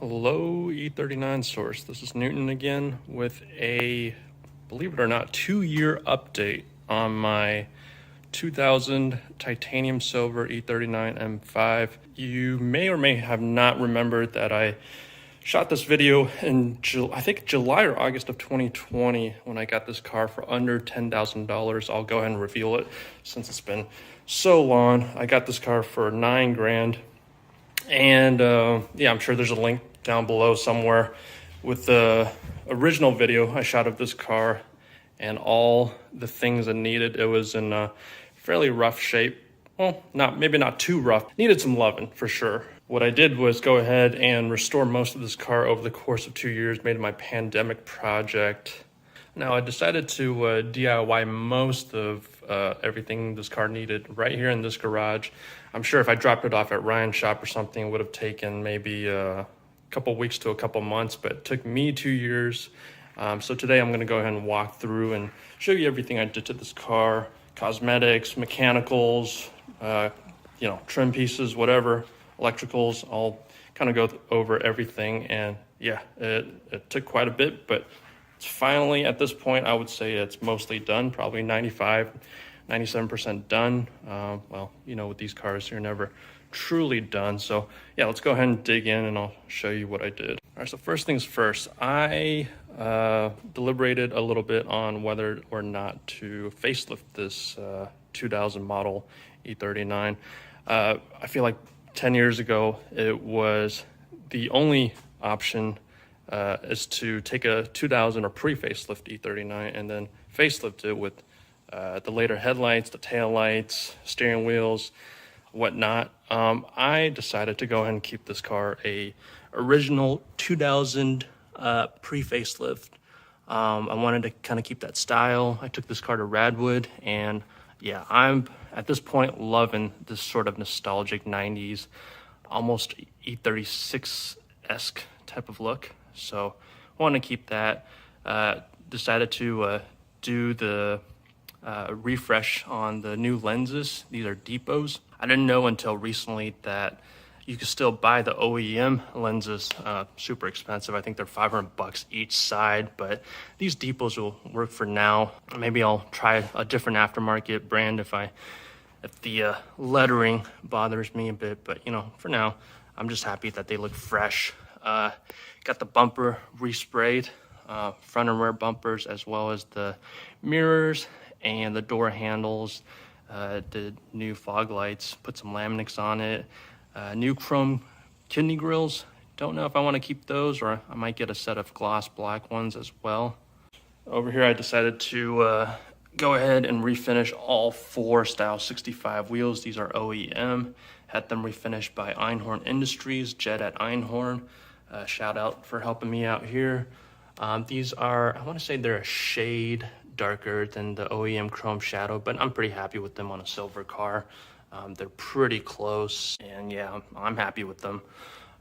Hello, E39 source. This is Newton again with a, believe it or not, 2-year update on my 2000 titanium silver E39 M5. You may or may have not remembered that I shot this video in I think July or August of 2020 when I got this car for under $10,000. I'll go ahead and reveal it since it's been so long. I got this car for $9 grand. And yeah, I'm sure there's a link down below somewhere with the original video I shot of this car and all the things it needed. It was in a fairly rough shape. Well, maybe not too rough. Needed some loving for sure. What I did was go ahead and restore most of this car over the course of 2 years, made it my pandemic project. Now I decided to DIY most of everything this car needed right here in this garage. I'm sure if I dropped it off at Ryan's shop or something, it would have taken maybe a couple weeks to a couple months, but it took me 2 years. So today I'm going to go ahead and walk through and show you everything I did to this car: cosmetics, mechanicals, trim pieces, whatever, electricals. I'll kind of go over everything. And yeah, it took quite a bit, but it's finally, at this point, I would say it's mostly done, probably 97% done. Well, with these cars, you're never truly done. So yeah, let's go ahead and dig in and I'll show you what I did. All right, so first things first, I deliberated a little bit on whether or not to facelift this 2000 model E39. I feel like 10 years ago, it was the only option is to take a 2000 or pre-facelift E39 and then facelift it with the later headlights, the tail lights, steering wheels, whatnot. I decided to go ahead and keep this car a original 2000 pre-facelift. I wanted to kind of keep that style. I took this car to Radwood, and yeah, I'm at this point loving this sort of nostalgic 90s, almost E36-esque type of look. So I want to keep that. Decided to do the refresh on the new lenses. These are depots. I didn't know until recently that you can still buy the OEM lenses, super expensive. I think they're $500 each side, but these depots will work for now. Maybe I'll try a different aftermarket brand if the lettering bothers me a bit, but for now, I'm just happy that they look fresh. Got the bumper resprayed, front and rear bumpers, as well as the mirrors and the door handles. Did new fog lights, put some laminates on it. New chrome kidney grills. Don't know if I want to keep those, or I might get a set of gloss black ones as well. Over here, I decided to go ahead and refinish all 4 Style 65 wheels. These are OEM. Had them refinished by Einhorn Industries, Jed at Einhorn. Shout out for helping me out here. These are, I want to say they're a shade darker than the OEM Chrome Shadow, but I'm pretty happy with them on a silver car. They're pretty close, and yeah, I'm happy with them.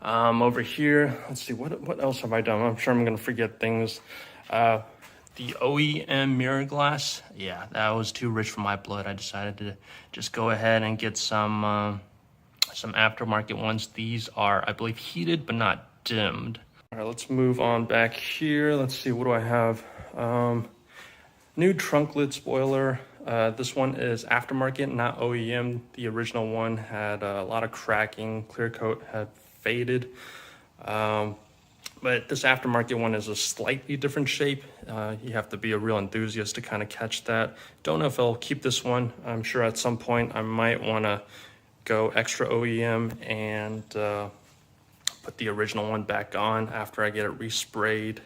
Over here, let's see, what else have I done? I'm sure I'm going to forget things. The OEM mirror glass, yeah, that was too rich for my blood. I decided to just go ahead and get some aftermarket ones. These are, I believe, heated but not dimmed. All right, let's move on back here. Let's see, what do I have? New trunk lid spoiler. This one is aftermarket, not OEM. The original one had a lot of cracking. Clear coat had faded. But this aftermarket one is a slightly different shape. You have to be a real enthusiast to kind of catch that. Don't know if I'll keep this one. I'm sure at some point I might want to go extra OEM and put the original one back on after I get it resprayed.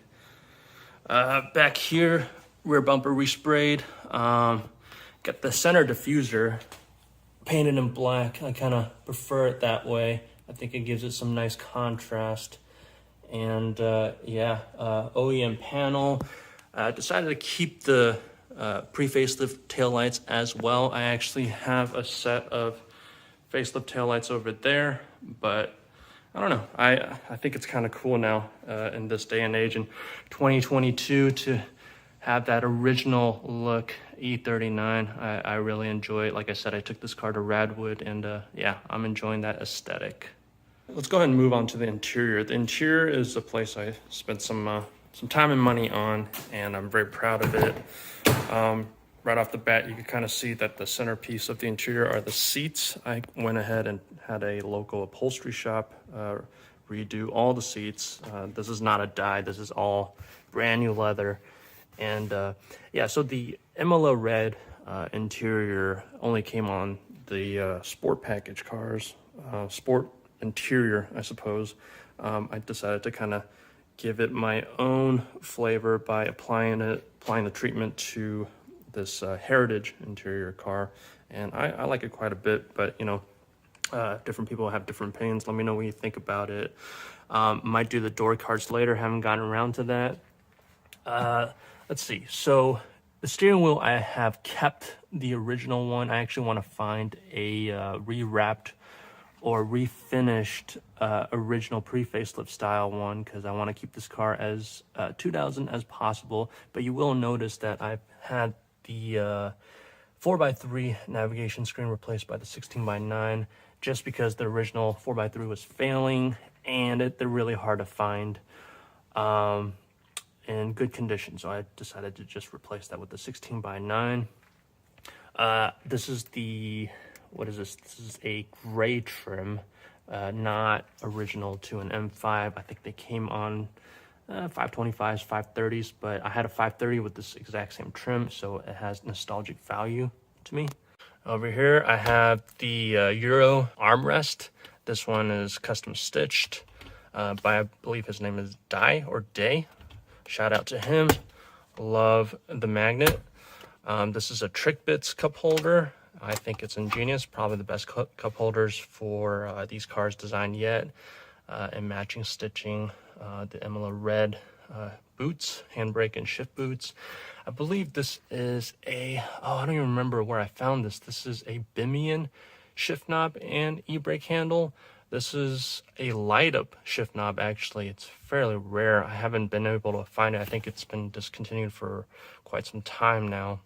Back here, rear bumper resprayed. Got the center diffuser painted in black. I kind of prefer it that way. I think it gives it some nice contrast. And yeah, OEM panel. Decided to keep the pre-facelift taillights as well. I actually have a set of facelift taillights over there, but I don't know. I think it's kind of cool now in this day and age in 2022 to have that original look E39. I really enjoy it. Like I said, I took this car to Radwood, and yeah, I'm enjoying that aesthetic. Let's go ahead and move on to the interior. The interior is a place I spent some time and money on, and I'm very proud of it. Right off the bat, you can kind of see that the centerpiece of the interior are the seats. I went ahead and had a local upholstery shop redo all the seats. This is not a dye, this is all brand new leather. And yeah, so the MLO red interior only came on the sport package cars, sport interior, I suppose. I decided to kind of give it my own flavor by applying the treatment to this heritage interior car, and I like it quite a bit. But you know, different people have different opinions. Let me know what you think about it. Might do the door cards later, haven't gotten around to that. Let's see, so the steering wheel, I have kept the original one. I actually want to find a re-wrapped or refinished original pre-facelift style one, because I want to keep this car as 2000 as possible. But you will notice that I've had the 4x3 navigation screen replaced by the 16x9, just because the original 4x3 was failing, and they're really hard to find in good condition. So I decided to just replace that with the 16x9. This is the, what is this? This is a gray trim, not original to an M5. I think they came on 525s, 530s, but I had a 530 with this exact same trim, so it has nostalgic value to me. Over here, I have the Euro armrest. This one is custom stitched by, I believe his name is Day. Shout out to him. Love the magnet. This is a Trick Bits cup holder. I think it's ingenious, probably the best cup holders for these cars designed yet. And matching stitching, the Emila red boots, handbrake and shift boots. I believe this is a, I don't even remember where I found this. This is a Bimian shift knob and e-brake handle. This is a light up shift knob, actually. It's fairly rare. I haven't been able to find it. I think it's been discontinued for quite some time now.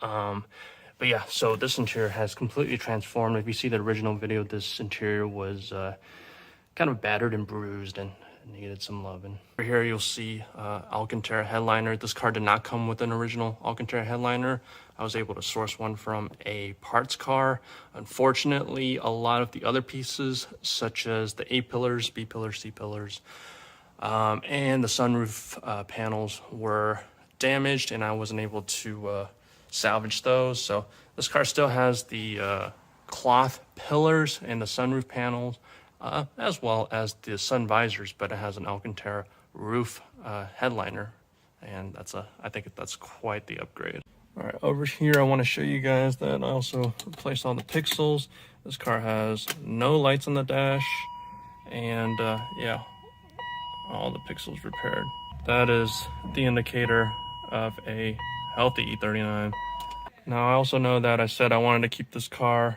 But yeah, so this interior has completely transformed. If you see the original video, this interior was kind of battered and bruised and needed some loving. Over here you'll see Alcantara headliner. This car did not come with an original Alcantara headliner. I was able to source one from a parts car. Unfortunately, a lot of the other pieces, such as the A-pillars, B-pillars, C-pillars, and the sunroof panels were damaged, and I wasn't able to salvage those. So this car still has the cloth pillars and the sunroof panels, as well as the sun visors, but it has an Alcantara roof headliner, and I think that's quite the upgrade. All right, over here I want to show you guys that I also replaced all the pixels. This car has no lights on the dash, and yeah, all the pixels repaired. That is the indicator of a healthy E39. Now I also know that I said I wanted to keep this car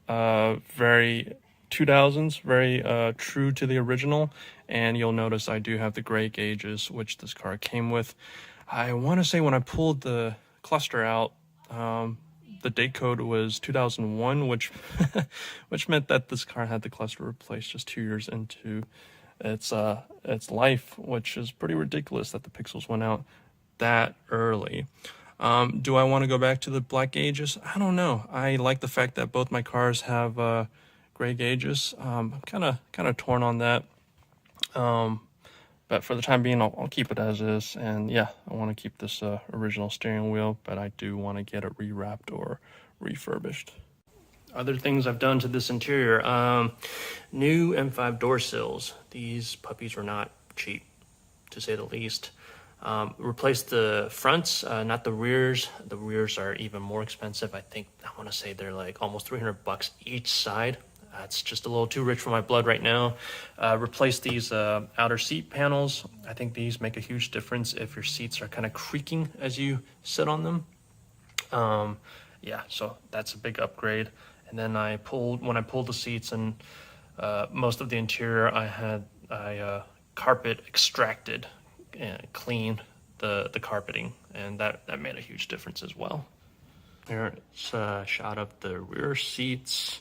very 2000s, very true to the original, and you'll notice I do have the gray gauges, which this car came with. I want to say when I pulled the cluster out, the date code was 2001, which which meant that this car had the cluster replaced just 2 years into its life, which is pretty ridiculous that the pixels went out that early. Do I want to go back to the black gauges? I don't know. I like the fact that both my cars have gray gauges. I'm kind of torn on that. But for the time being, I'll keep it as is. And yeah, I want to keep this original steering wheel, but I do want to get it rewrapped or refurbished. Other things I've done to this interior, new M5 door sills. These puppies were not cheap, to say the least. Replaced the fronts, not the rears. The rears are even more expensive. I want to say they're like almost $300 each side. It's just a little too rich for my blood right now. Replace these outer seat panels. I think these make a huge difference if your seats are kind of creaking as you sit on them. Yeah, so that's a big upgrade. And then when I pulled the seats and most of the interior, I carpet extracted and cleaned the carpeting, and that made a huge difference as well. Here's a shot of the rear seats.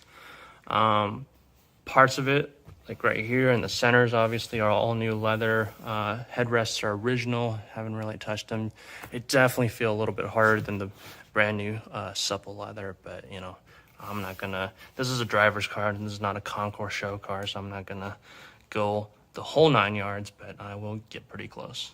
parts of it, like right here and the centers obviously are all new leather. Headrests are original, haven't really touched them. It definitely feel a little bit harder than the brand new supple leather, but you know, I'm not gonna, this is a driver's car and this is not a concours show car, so I'm not gonna go the whole 9 yards, but I will get pretty close.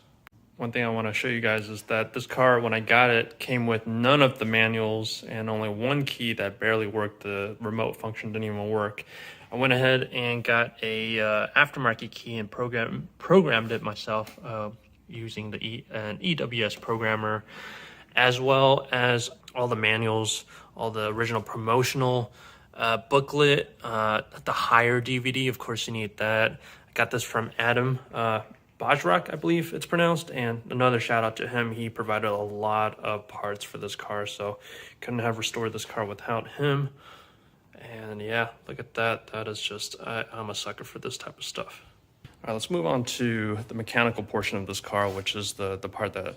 One thing I want to show you guys is that this car, when I got it, came with none of the manuals and only one key that barely worked. The remote function didn't even work. I went ahead and got a aftermarket key and programmed it myself using an EWS programmer, as well as all the manuals, all the original promotional booklet, the higher DVD. Of course, you need that. I got this from Adam Bajrak, I believe it's pronounced, and another shout out to him. He provided a lot of parts for this car, so couldn't have restored this car without him. And yeah, look at that. That is just, I'm a sucker for this type of stuff. All right, let's move on to the mechanical portion of this car, which is the part that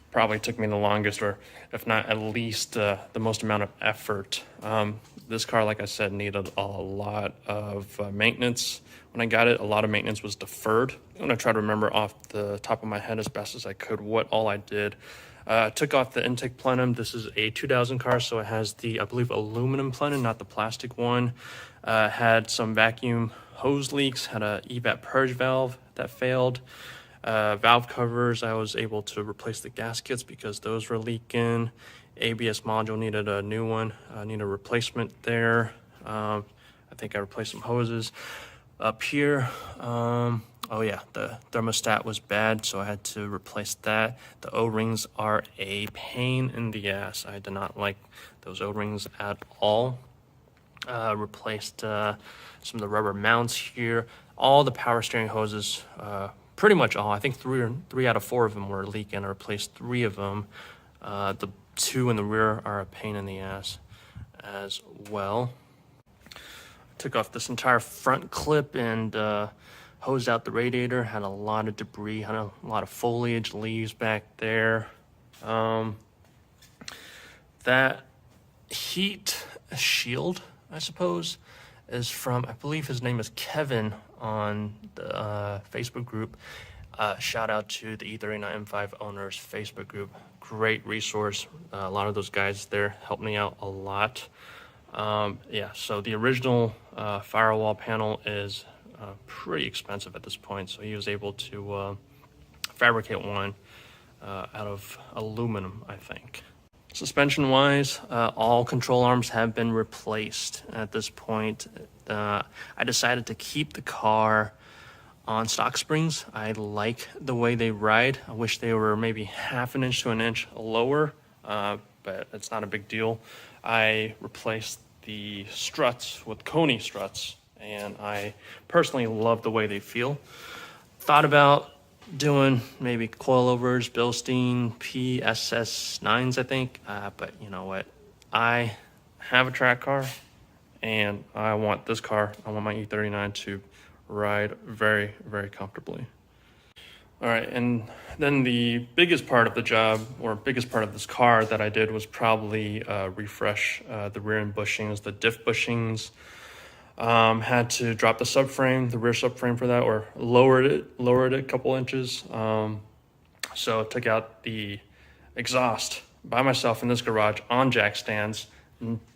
probably took me the longest, or if not at least the most amount of effort. This car, like I said, needed a lot of maintenance. When I got it, a lot of maintenance was deferred. I'm gonna try to remember off the top of my head as best as I could what all I did. Took off the intake plenum. This is a 2000 car, so it has the, I believe, aluminum plenum, not the plastic one. Had some vacuum hose leaks, had a evap purge valve that failed. Valve covers, I was able to replace the gaskets because those were leaking. ABS module needed a new one. I need a replacement there. I think I replaced some hoses. Up here, oh yeah, the thermostat was bad, so I had to replace that. The O-rings are a pain in the ass. I did not like those O-rings at all. Replaced some of the rubber mounts here. All the power steering hoses, pretty much all. I think three out of 4 of them were leaking. I replaced 3 of them. The 2 in the rear are a pain in the ass as well. Took off this entire front clip and hosed out the radiator. Had a lot of debris, had a lot of foliage, leaves back there. That heat shield, I suppose, is from, I believe his name is Kevin on the Facebook group. Shout out to the E39 M5 owners Facebook group. Great resource. A lot of those guys there helped me out a lot. Yeah, so the original firewall panel is pretty expensive at this point, so he was able to fabricate one out of aluminum, I think. Suspension wise, all control arms have been replaced at this point. I decided to keep the car on stock springs. I like the way they ride. I wish they were maybe half an inch to an inch lower, but it's not a big deal. I replaced the struts with Coney struts, and I personally love the way they feel. Thought about doing maybe coilovers, Bilstein PSS9s, I think, but you know what? I have a track car, and I want this car, I want my E39 to ride very, very comfortably. All right, and then the biggest part of the job, or biggest part of this car that I did, was probably refresh the rear end bushings, the diff bushings. Had to drop the subframe, the rear subframe for that, or lowered it a couple inches. So took out the exhaust by myself in this garage on jack stands.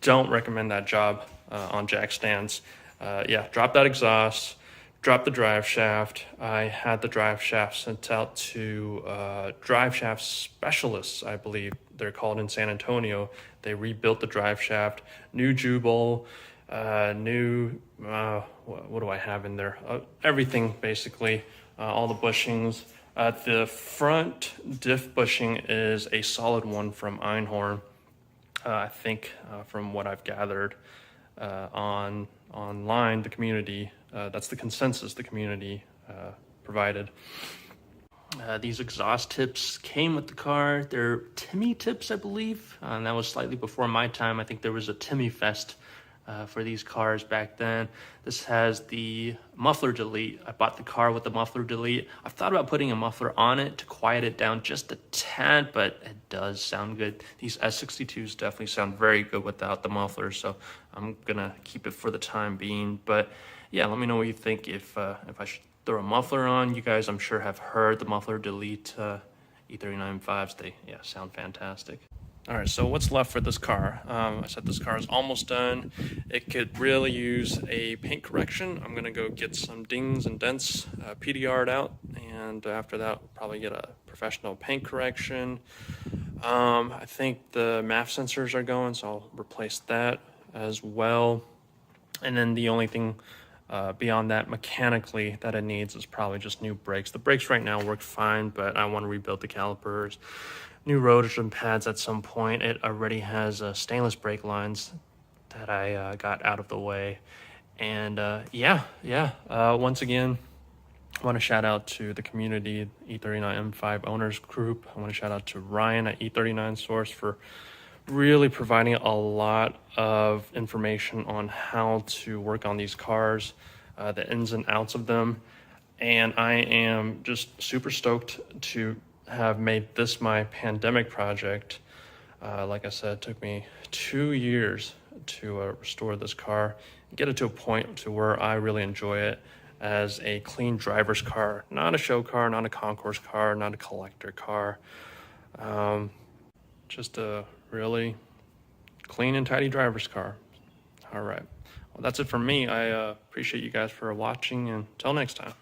Don't recommend that job on jack stands. Yeah, drop that exhaust. Dropped the drive shaft. I had the drive shaft sent out to drive shaft specialists, I believe they're called, in San Antonio. They rebuilt the drive shaft, new jubal, new, what do I have in there? Everything, basically, all the bushings. The front diff bushing is a solid one from Einhorn, I think, from what I've gathered online, the community. That's the consensus the community provided. These exhaust tips came with the car. They're Timmy tips, I believe, and that was slightly before my time. I think there was a Timmy Fest for these cars back then. This has the muffler delete. I bought the car with the muffler delete. I've thought about putting a muffler on it to quiet it down just a tad, but it does sound good. These S62s definitely sound very good without the muffler, so I'm gonna keep it for the time being. But yeah, let me know what you think if I should throw a muffler on. You guys, I'm sure, have heard the muffler delete E39 5s. They, yeah, sound fantastic. All right, so what's left for this car? I said this car is almost done. It could really use a paint correction. I'm gonna go get some dings and dents PDR'd out, and after that, we'll probably get a professional paint correction. I think the MAF sensors are going, so I'll replace that as well. And then the only thing beyond that mechanically that it needs is probably just new brakes. The brakes right now work fine, but I want to rebuild the calipers, new rotors and pads at some point. It already has stainless brake lines that I got out of the way. And once again, I want to shout out to the community, E39 M5 owners group. I want to shout out to Ryan at E39 Source for really providing a lot of information on how to work on these cars, the ins and outs of them. And I am just super stoked to have made this my pandemic project. Like I said, it took me 2 years to restore this car, get it to a point to where I really enjoy it as a clean driver's car, not a show car, not a concourse car, not a collector car. Just a really clean and tidy driver's car. All right. Well, that's it from me. I appreciate you guys for watching, and until next time.